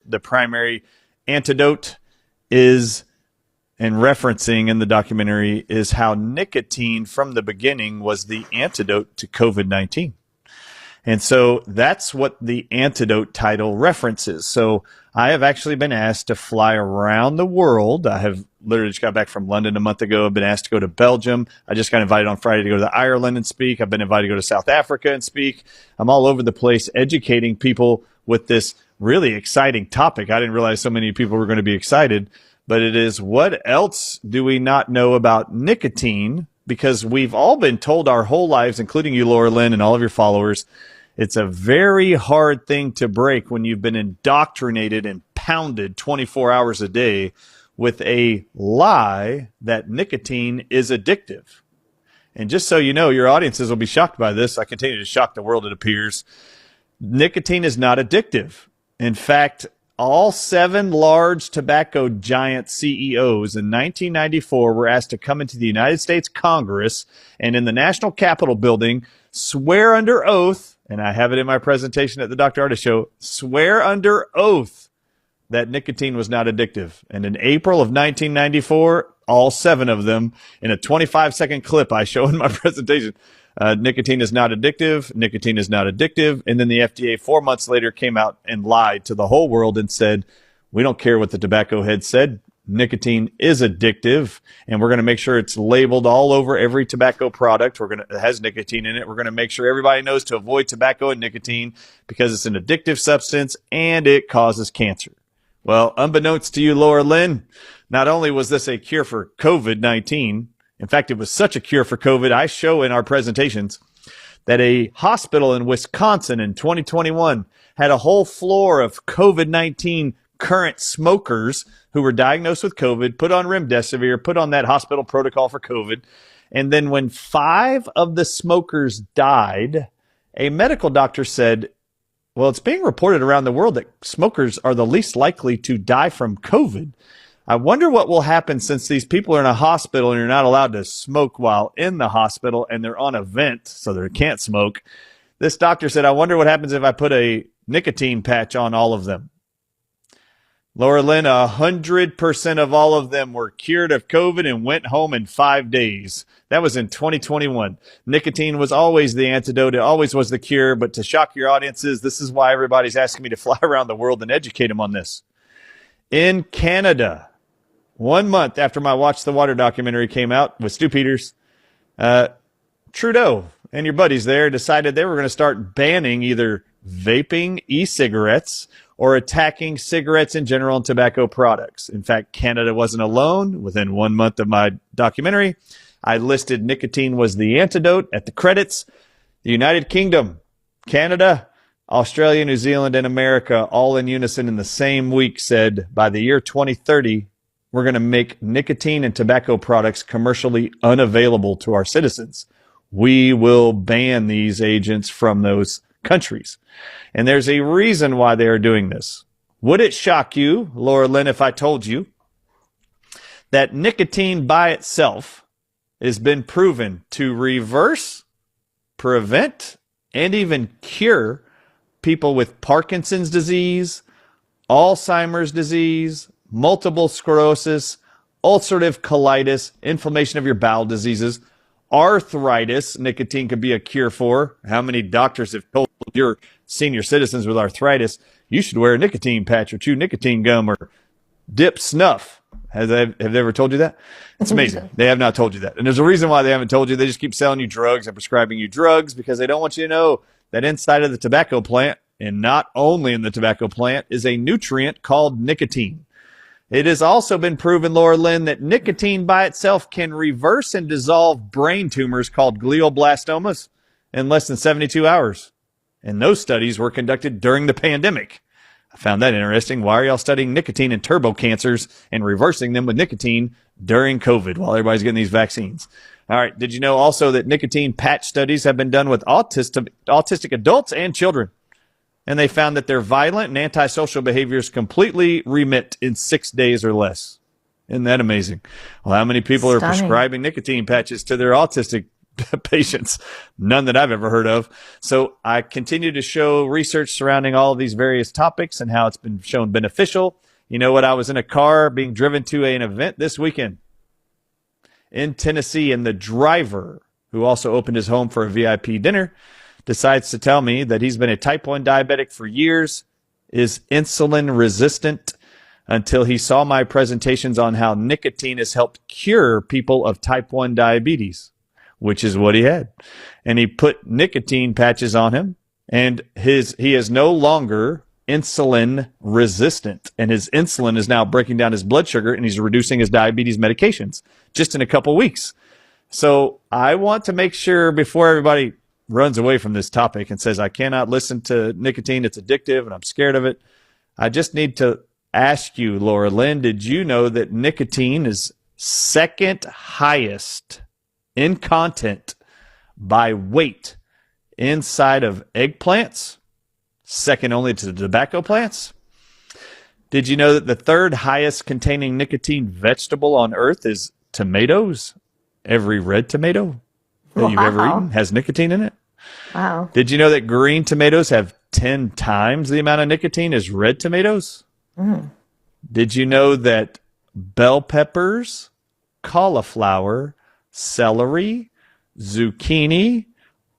the primary antidote is, and referencing in the documentary, is how nicotine from the beginning was the antidote to COVID-19. And so that's what the antidote title references. So I have actually been asked to fly around the world. I have literally just got back from London a month ago. I've been asked to go to Belgium. I just got invited on Friday to go to Ireland and speak. I've been invited to go to South Africa and speak. I'm all over the place educating people with this really exciting topic. I didn't realize so many people were going to be excited, but it is, what else do we not know about nicotine? Because we've all been told our whole lives, including you, Laura Lynn, and all of your followers, it's a very hard thing to break when you've been indoctrinated and pounded 24 hours a day with a lie that nicotine is addictive. And just so you know, your audiences will be shocked by this. I continue to shock the world, it appears. Nicotine is not addictive. In fact, all 7 large tobacco giant CEOs in 1994 were asked to come into the United States Congress and in the National Capitol building swear under oath, and I have it in my presentation at the Dr. Ardis Show, swear under oath that nicotine was not addictive. And in April of 1994, all 7 of them, in a 25-second clip I show in my presentation, nicotine is not addictive, nicotine is not addictive. And then the FDA 4 months later came out and lied to the whole world and said, we don't care what the tobacco head said. Nicotine is addictive, and we're going to make sure it's labeled all over every tobacco product. It has nicotine in it. We're going to make sure everybody knows to avoid tobacco and nicotine because it's an addictive substance and it causes cancer. Well, unbeknownst to you, Laura Lynn, not only was this a cure for COVID-19, in fact, it was such a cure for COVID, I show in our presentations that a hospital in Wisconsin in 2021 had a whole floor of COVID-19 current smokers who were diagnosed with COVID, put on remdesivir, put on that hospital protocol for COVID. And then when 5 of the smokers died, a medical doctor said, well, it's being reported around the world that smokers are the least likely to die from COVID. I wonder what will happen since these people are in a hospital and you're not allowed to smoke while in the hospital and they're on a vent, so they can't smoke. This doctor said, I wonder what happens if I put a nicotine patch on all of them. Laura Lynn, 100% of all of them were cured of COVID and went home in 5 days. That was in 2021. Nicotine was always the antidote. It always was the cure. But to shock your audiences, this is why everybody's asking me to fly around the world and educate them on this. In Canada, 1 month after my Watch the Water documentary came out with Stu Peters, Trudeau and your buddies there decided they were going to start banning either vaping e-cigarettes or attacking cigarettes in general and tobacco products. In fact, Canada wasn't alone. Within 1 month of my documentary, I listed nicotine was the antidote at the credits. The United Kingdom, Canada, Australia, New Zealand, and America, all in unison in the same week, said by the year 2030, we're going to make nicotine and tobacco products commercially unavailable to our citizens. We will ban these agents from those countries. And there's a reason why they are doing this. Would it shock you, Laura Lynn, if I told you that nicotine by itself has been proven to reverse, prevent, and even cure people with Parkinson's disease, Alzheimer's disease, multiple sclerosis, ulcerative colitis, inflammation of your bowel diseases, arthritis, nicotine could be a cure for. How many doctors have told your senior citizens with arthritis, you should wear a nicotine patch or chew nicotine gum or dip snuff? Have they ever told you that? It's amazing. They have not told you that. And there's a reason why they haven't told you. They just keep selling you drugs and prescribing you drugs because they don't want you to know that inside of the tobacco plant, and not only in the tobacco plant, is a nutrient called nicotine. It has also been proven, Laura Lynn, that nicotine by itself can reverse and dissolve brain tumors called glioblastomas in less than 72 hours. And those studies were conducted during the pandemic. I found that interesting. Why are y'all studying nicotine and turbo cancers and reversing them with nicotine during COVID while everybody's getting these vaccines? All right. Did you know also that nicotine patch studies have been done with autistic adults and children? And they found that their violent and antisocial behaviors completely remit in 6 days or less. Isn't that amazing? Well, how many people are prescribing nicotine patches to their autistic patients, none that I've ever heard of. So I continue to show research surrounding all of these various topics and how it's been shown beneficial. You know what? I was in a car being driven to an event this weekend in Tennessee, and the driver, who also opened his home for a VIP dinner, decides to tell me that he's been a type 1 diabetic for years, is insulin resistant, until he saw my presentations on how nicotine has helped cure people of type 1 diabetes, which is what he had. And he put nicotine patches on him, and he is no longer insulin resistant, and his insulin is now breaking down his blood sugar, and he's reducing his diabetes medications just in a couple weeks. So I want to make sure before everybody runs away from this topic and says, I cannot listen to nicotine, it's addictive, and I'm scared of it. I just need to ask you, Laura Lynn, did you know that nicotine is second highest in content by weight inside of eggplants, second only to tobacco plants? Did you know that the third highest containing nicotine vegetable on earth is tomatoes? Every red tomato that you've ever eaten has nicotine in it. Wow. Did you know that green tomatoes have 10 times the amount of nicotine as red tomatoes? Did you know that bell peppers, cauliflower, celery, zucchini,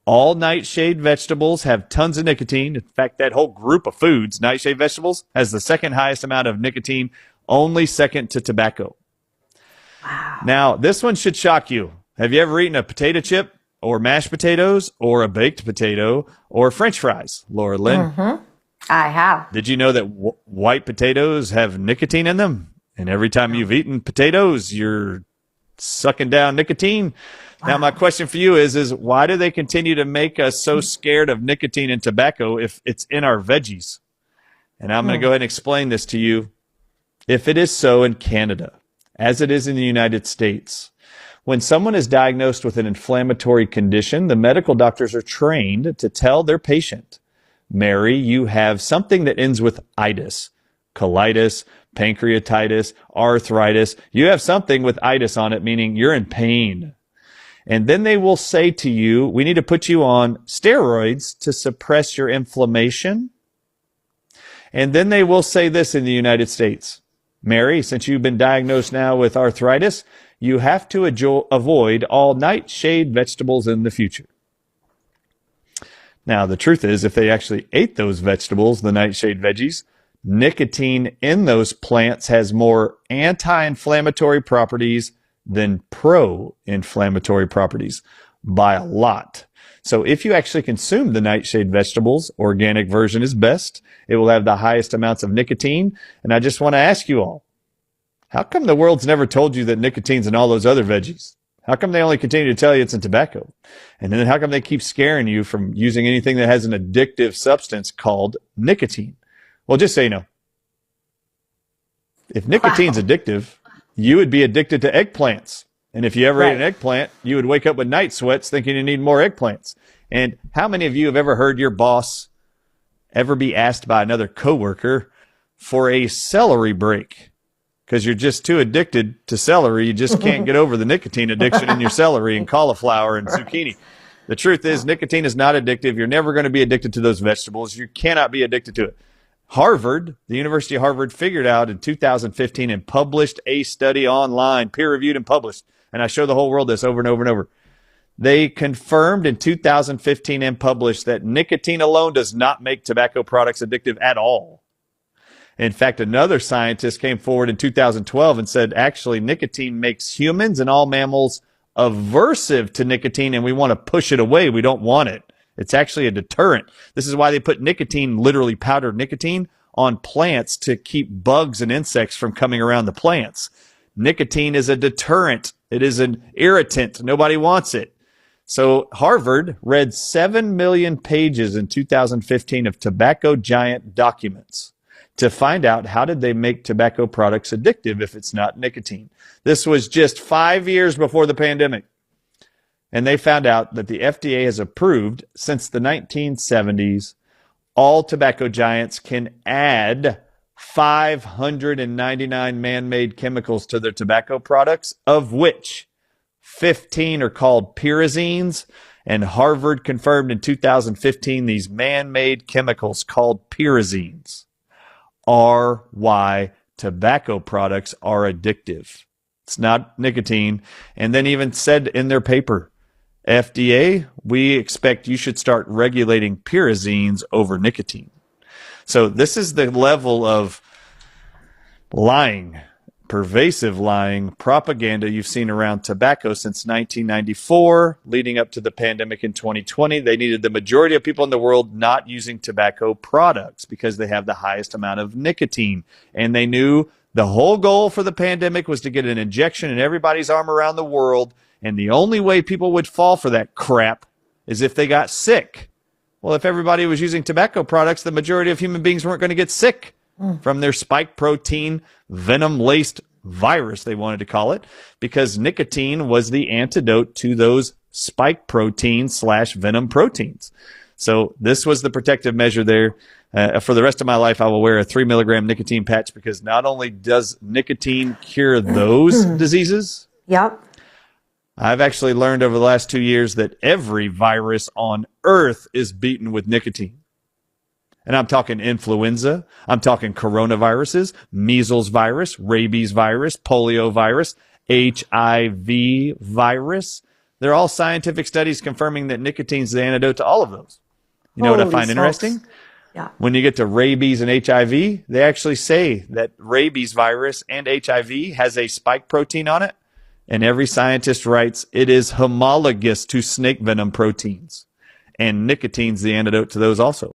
all nightshade vegetables have tons of nicotine? In fact, that whole group of foods, nightshade vegetables, has the second highest amount of nicotine, only second to tobacco. Wow. Now, this one should shock you. Have you ever eaten a potato chip or mashed potatoes or a baked potato or French fries, Laura Lynn? Mm-hmm. I have. Did you know that white potatoes have nicotine in them? And every time you've eaten potatoes, you're sucking down nicotine. Wow. Now, my question for you is why do they continue to make us so scared of nicotine and tobacco if it's in our veggies? And I'm going to go ahead and explain this to you. If it is so in Canada, as it is in the United States, when someone is diagnosed with an inflammatory condition, the medical doctors are trained to tell their patient, Mary, you have something that ends with itis, colitis, pancreatitis, arthritis. You have something with itis on it, meaning you're in pain. And then they will say to you, we need to put you on steroids to suppress your inflammation. And then they will say this in the United States, Mary, since you've been diagnosed now with arthritis, you have to avoid all nightshade vegetables in the future. Now, the truth is, if they actually ate those vegetables, the nightshade veggies, nicotine in those plants has more anti-inflammatory properties than pro-inflammatory properties by a lot. So if you actually consume the nightshade vegetables, organic version is best. It will have the highest amounts of nicotine. And I just want to ask you all, how come the world's never told you that nicotine's in all those other veggies? How come they only continue to tell you it's in tobacco? And then how come they keep scaring you from using anything that has an addictive substance called nicotine? Well, just so you know, if nicotine's addictive, you would be addicted to eggplants. And if you ever ate an eggplant, you would wake up with night sweats thinking you need more eggplants. And how many of you have ever heard your boss ever be asked by another coworker for a celery break? Because you're just too addicted to celery. You just can't get over the nicotine addiction in your celery and cauliflower and zucchini. The truth is, nicotine is not addictive. You're never going to be addicted to those vegetables. You cannot be addicted to it. Harvard, the University of Harvard, figured out in 2015 and published a study online, peer-reviewed and published. And I show the whole world this over and over and over. They confirmed in 2015 and published that nicotine alone does not make tobacco products addictive at all. In fact, another scientist came forward in 2012 and said, actually, nicotine makes humans and all mammals aversive to nicotine, and we want to push it away. We don't want it. It's actually a deterrent. This is why they put nicotine, literally powdered nicotine, on plants to keep bugs and insects from coming around the plants. Nicotine is a deterrent. It is an irritant. Nobody wants it. So Harvard read 7 million pages in 2015 of tobacco giant documents to find out how did they make tobacco products addictive if it's not nicotine. This was just 5 years before the pandemic. And they found out that the FDA has approved since the 1970s, all tobacco giants can add 599 man-made chemicals to their tobacco products, of which 15 are called pyrazines, and Harvard confirmed in 2015 these man-made chemicals called pyrazines are why tobacco products are addictive. It's not nicotine. And then even said in their paper, FDA, we expect you should start regulating pyrazines over nicotine. So this is the level of lying, pervasive lying, propaganda you've seen around tobacco since 1994, leading up to the pandemic in 2020. They needed the majority of people in the world not using tobacco products because they have the highest amount of nicotine. And they knew the whole goal for the pandemic was to get an injection in everybody's arm around the world. And the only way people would fall for that crap is if they got sick. Well, if everybody was using tobacco products, the majority of human beings weren't going to get sick from their spike protein venom-laced virus, they wanted to call it, because nicotine was the antidote to those spike protein / venom proteins. So this was the protective measure there. For the rest of my life, I will wear a 3 milligram nicotine patch because not only does nicotine cure those diseases, Yep. I've actually learned over the last 2 years that every virus on Earth is beaten with nicotine. And I'm talking influenza, I'm talking coronaviruses, measles virus, rabies virus, polio virus, HIV virus. They're all scientific studies confirming that nicotine is the antidote to all of those. You know what I Holy find smokes. interesting? Yeah. When you get to rabies and HIV, they actually say that rabies virus and HIV has a spike protein on it. And every scientist writes it is homologous to snake venom proteins. And nicotine's the antidote to those also.